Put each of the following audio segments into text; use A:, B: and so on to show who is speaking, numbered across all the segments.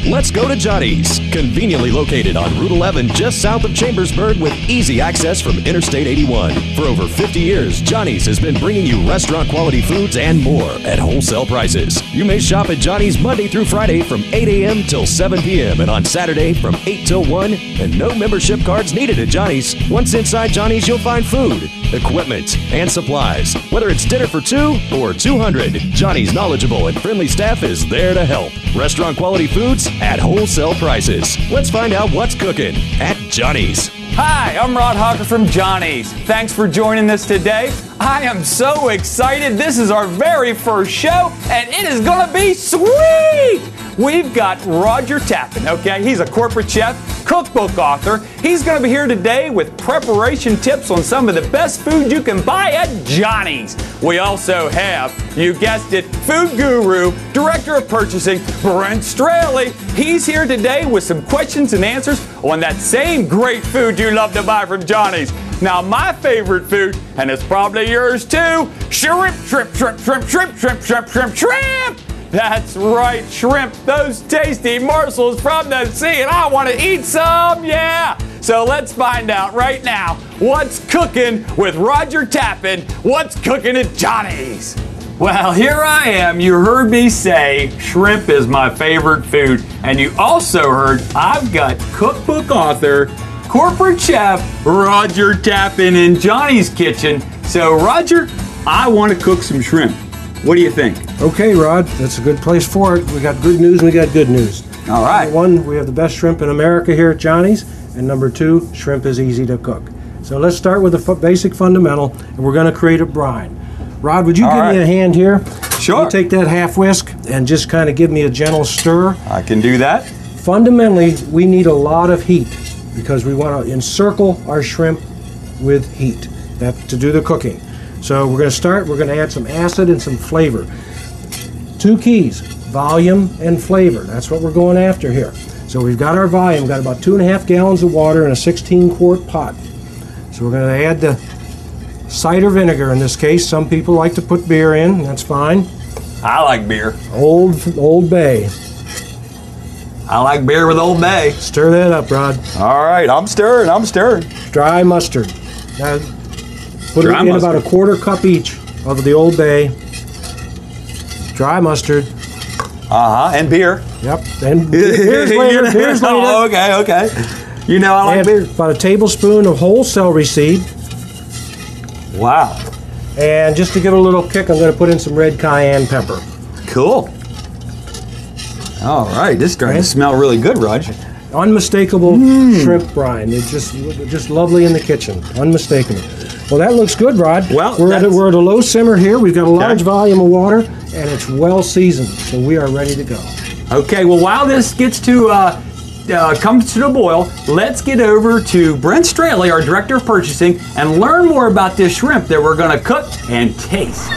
A: Let's go to Johnny's, conveniently located on Route 11 just south of Chambersburg with easy access from Interstate 81. For over 50 years, Johnny's has been bringing you restaurant quality foods and more at wholesale prices. You may shop at Johnny's Monday through Friday from 8 a.m. till 7 p.m. and on Saturday from 8 till 1, and no membership cards needed at Johnny's. Once inside Johnny's, you'll find food, equipment, and supplies. Whether it's dinner for 2 or 200, Johnny's knowledgeable and friendly staff is there to help. Restaurant quality foods at wholesale prices. Let's find out what's cooking at Johnny's.
B: Hi, I'm Rod Hawker from Johnny's. Thanks for joining us today. I am so excited. This is our very first show, and it is going to be sweet. We've got Roger Tappan, okay? He's a corporate chef, cookbook author. He's going to be here today with preparation tips on some of the best food you can buy at Johnny's. We also have, you guessed it, food guru, director of purchasing, Brent Straley. He's here today with some questions and answers on that same great food you love to buy from Johnny's. Now, my favorite food, and it's probably yours too, shrimp, shrimp, shrimp, shrimp, shrimp, shrimp, shrimp, shrimp, shrimp. That's right, shrimp, those tasty morsels from the sea, and I want to eat some, yeah! So let's find out right now what's cooking with Roger Tappan. What's cooking at Johnny's? Well, here I am. You heard me say shrimp is my favorite food, and you also heard I've got cookbook author, corporate chef Roger Tappan in Johnny's kitchen. So, Roger, I want to cook some shrimp. What do you think?
C: Okay, Rod, that's a good place for it. We got good news and we got good news.
B: All right.
C: Number one, we have the best shrimp in America here at Johnny's. And number two, shrimp is easy to cook. So let's start with the basic fundamental, and we're going to create a brine. Rod, would you give me a hand here?
B: Sure.
C: You take that half whisk and just kind of give me a gentle stir.
B: I can do that.
C: Fundamentally, we need a lot of heat because we want to encircle our shrimp with heat to do the cooking. So we're going to start, we're going to add some acid and some flavor. Two keys, volume and flavor. That's what we're going after here. So we've got our volume, we've got about 2.5 gallons of water in a 16-quart pot. So we're going to add the cider vinegar in this case. Some people like to put beer in, that's fine.
B: I like beer.
C: Old Bay.
B: I like beer with Old Bay.
C: Stir that up, Rod.
B: All right, I'm stirring.
C: Dry mustard. Now, put it in about a 1/4 cup each of the Old Bay. Dry mustard.
B: And beer.
C: Yep. And beer's later. Beer's later.
B: Oh, okay. You know I like beer.
C: About a tablespoon of whole celery seed.
B: Wow.
C: And just to give it a little kick, I'm going to put in some red cayenne pepper.
B: Cool. All right, this is starting to smell really good, Raj.
C: Unmistakable shrimp brine. It's just lovely in the kitchen. Unmistakable. Well, that looks good, Rod.
B: Well,
C: we're at a low simmer here. We've got a large volume of water, and it's well seasoned, so we are ready to go.
B: Okay. Well, while this gets to comes to the boil, let's get over to Brent Straley, our director of purchasing, and learn more about this shrimp that we're going to cook and taste.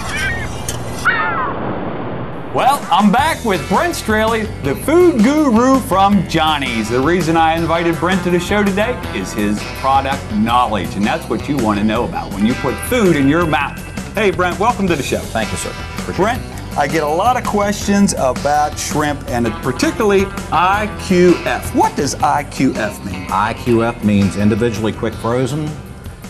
B: Well, I'm back with Brent Straley, the food guru from Johnny's. The reason I invited Brent to the show today is his product knowledge, and that's what you want to know about when you put food in your mouth. Hey, Brent, welcome to the show.
D: Thank you, sir.
B: Brent, I get a lot of questions about shrimp, and particularly IQF. What does IQF mean?
D: IQF means individually quick frozen.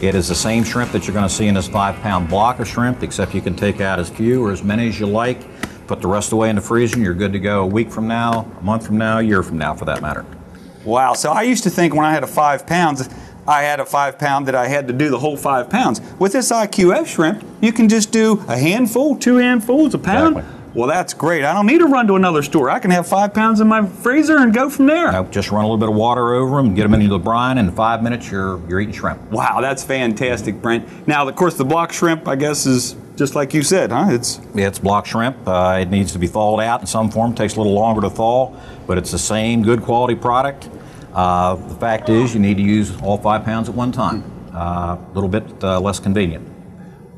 D: It is the same shrimp that you're going to see in this 5-pound block of shrimp, except you can take out as few or as many as you like. Put the rest away in the freezer, and you're good to go a week from now, a month from now, a year from now, for that matter.
B: Wow, so I used to think when I had a 5 pounds, I had a 5-pound that I had to do the whole 5 pounds. With this IQF shrimp, you can just do a handful, 2 handfuls, a pound.
D: Exactly.
B: Well, that's great. I don't need to run to another store. I can have 5 pounds in my freezer and go from there.
D: Nope, just run a little bit of water over them, get them into the brine, and in 5 minutes you're eating shrimp.
B: Wow, that's fantastic, Brent. Now, of course, the block shrimp, I guess, is just like you said, huh?
D: It's block shrimp. It needs to be thawed out in some form. It takes a little longer to thaw, but it's the same good quality product. The fact is you need to use all 5 pounds at one time. A little bit less convenient.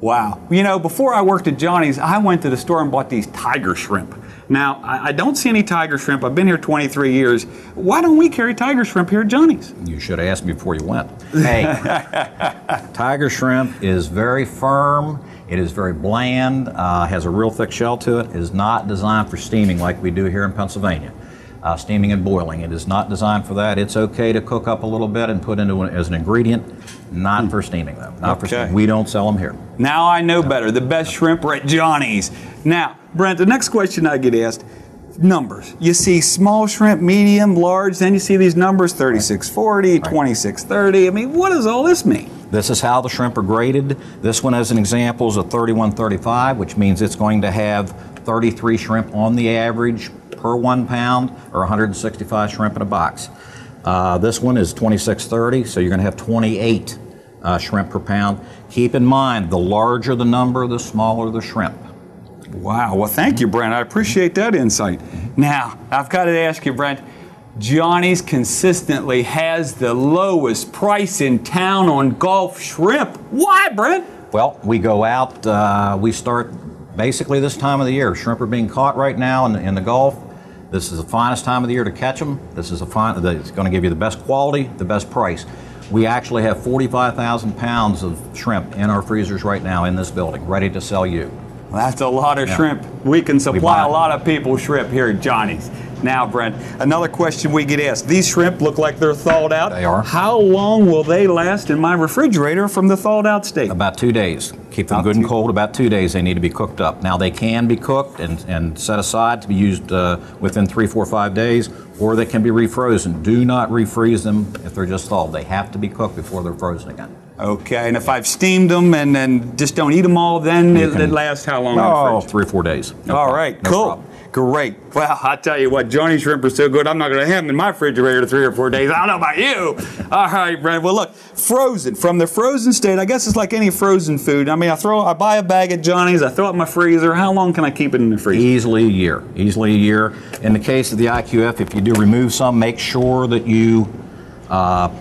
B: Wow. You know, before I worked at Johnny's, I went to the store and bought these tiger shrimp. Now, I don't see any tiger shrimp. I've been here 23 years. Why don't we carry tiger shrimp here at Johnny's?
D: You should have asked me before you went. Hey, tiger shrimp is very firm. It is very bland, has a real thick shell to it. It is not designed for steaming like we do here in Pennsylvania. steaming and boiling. It is not designed for that. It's okay to cook up a little bit and put into as an ingredient, not for steaming though. Not for steaming. We don't sell them here.
B: Now I know better. The best shrimp are at Johnny's. Now, Brent, the next question I get asked, numbers. You see small shrimp, medium, large, then you see these numbers, 3640, 2630. I mean, what does all this mean?
D: This is how the shrimp are graded. This one, as an example, is a 3135, which means it's going to have 33 shrimp on the average per 1 pound, or 165 shrimp in a box. This one is 2630, so you're going to have 28 shrimp per pound. Keep in mind, the larger the number, the smaller the shrimp.
B: Wow, well thank you, Brent. I appreciate that insight. Now, I've got to ask you, Brent, Johnny's consistently has the lowest price in town on Gulf shrimp. Why, Brent?
D: Well, we go out, we start basically this time of the year. Shrimp are being caught right now in the Gulf. This is the finest time of the year to catch them. This is it's going to give you the best quality, the best price. We actually have 45,000 pounds of shrimp in our freezers right now in this building, ready to sell you.
B: Well, that's a lot of shrimp. We can supply a lot of people shrimp here at Johnny's. Now, Brent, another question we get asked. These shrimp look like they're thawed out.
D: They are.
B: How long will they last in my refrigerator from the thawed out state?
D: About 2 days. Keep them good and cold. About 2 days they need to be cooked up. Now, they can be cooked and set aside to be used within 3, 4, 5 days, or they can be refrozen. Do not refreeze them if they're just thawed. They have to be cooked before they're frozen again.
B: Okay, and if I've steamed them and then just don't eat them all, then it lasts how long?
D: Oh, 3 or 4 days.
B: All right, cool. Great. Well, I tell you what, Johnny shrimp are so good, I'm not going to have them in my refrigerator 3 or 4 days. I don't know about you. All right, Brent. Well, look, frozen. From the frozen state, I guess it's like any frozen food. I mean, I buy a bag at Johnny's, I throw it in my freezer. How long can I keep it in the freezer?
D: Easily a year. Easily a year. In the case of the IQF, if you do remove some, make sure that you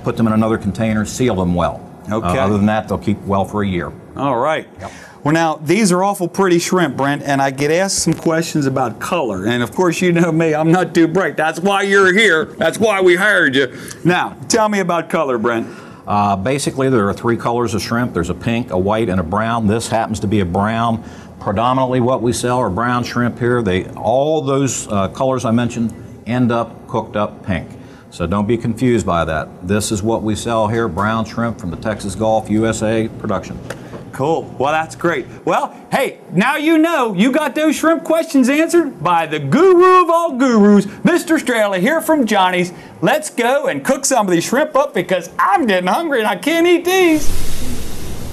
D: put them in another container, seal them well.
B: Okay.
D: Other than that, they'll keep well for a year.
B: All right.
D: Yep.
B: Well, now, these are awful pretty shrimp, Brent, and I get asked some questions about color. And, of course, you know me, I'm not too bright. That's why you're here. That's why we hired you. Now, tell me about color, Brent.
D: Basically, there are 3 colors of shrimp. There's a pink, a white, and a brown. This happens to be a brown. Predominantly what we sell are brown shrimp here. All those colors I mentioned end up cooked up pink. So don't be confused by that. This is what we sell here, brown shrimp from the Texas Gulf, USA production.
B: Cool. Well, that's great. Well, hey, now you know you got those shrimp questions answered by the guru of all gurus, Mr. Straley here from Johnny's. Let's go and cook some of these shrimp up because I'm getting hungry and I can't eat these.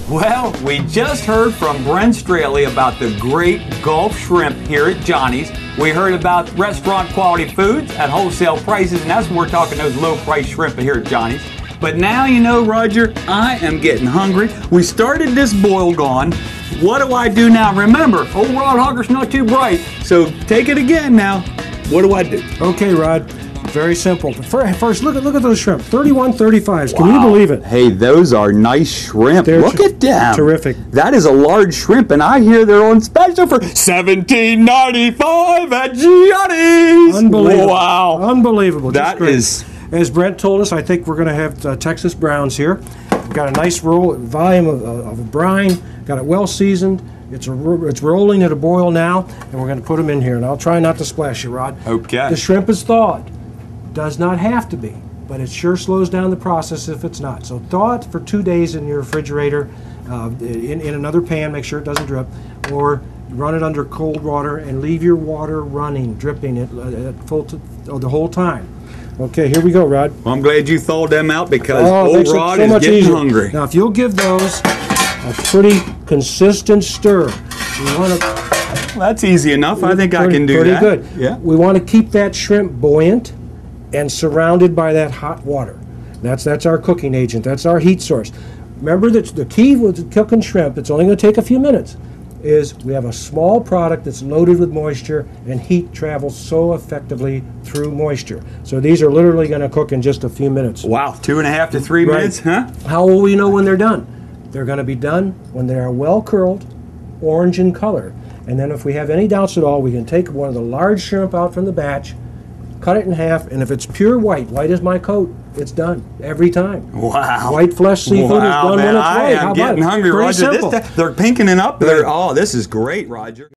B: Well, we just heard from Brent Straley about the great Gulf shrimp here at Johnny's. We heard about restaurant quality foods at wholesale prices, and that's when we're talking those low price shrimp here at Johnny's. But now you know, Roger, I am getting hungry. We started this boil gone. What do I do now? Remember, old Rod Hawker's not too bright, so take it again now. What do I do?
C: Okay, Rod. Very simple. First, look at those shrimp. 3135s. Can you believe it?
B: Hey, those are nice shrimp. Look at them.
C: Terrific.
B: That is a large shrimp, and I hear they're on special for $17.95 at Johnny's.
C: Unbelievable.
B: Wow.
C: Unbelievable.
B: That is.
C: As Brent told us, I think we're going to have Texas browns here. We've got a nice volume of brine. Got it well seasoned. It's rolling at a boil now, and we're going to put them in here. And I'll try not to splash you, Rod.
B: Okay.
C: The shrimp is thawed. Does not have to be, but it sure slows down the process if it's not. So thaw it for 2 days in your refrigerator, in another pan. Make sure it doesn't drip, or run it under cold water and leave your water running, dripping it at full the whole time. Okay, here we go, Rod.
B: Well, I'm glad you thawed them out because old Rod is getting hungry.
C: Now, if you'll give those a pretty consistent stir, we want to.
B: That's easy enough. I think I can do that.
C: Pretty good.
B: Yeah.
C: We want to keep that shrimp buoyant and surrounded by that hot water. That's our cooking agent. That's our heat source. Remember that the key with cooking shrimp, it's only going to take a few minutes, is we have a small product that's loaded with moisture, and heat travels so effectively through moisture. So these are literally going to cook in just a few minutes.
B: Wow, 2.5 to 3 minutes, huh?
C: How will we know when they're done? They're going to be done when they are well curled, orange in color. And then if we have any doubts at all, we can take one of the large shrimp out from the batch, cut it in half, and if it's pure white as my coat, it's done every time.
B: Wow.
C: White flesh seafood is done when it's white.
B: I am getting hungry, Roger. They're pinkening up. Oh, this is great, Roger.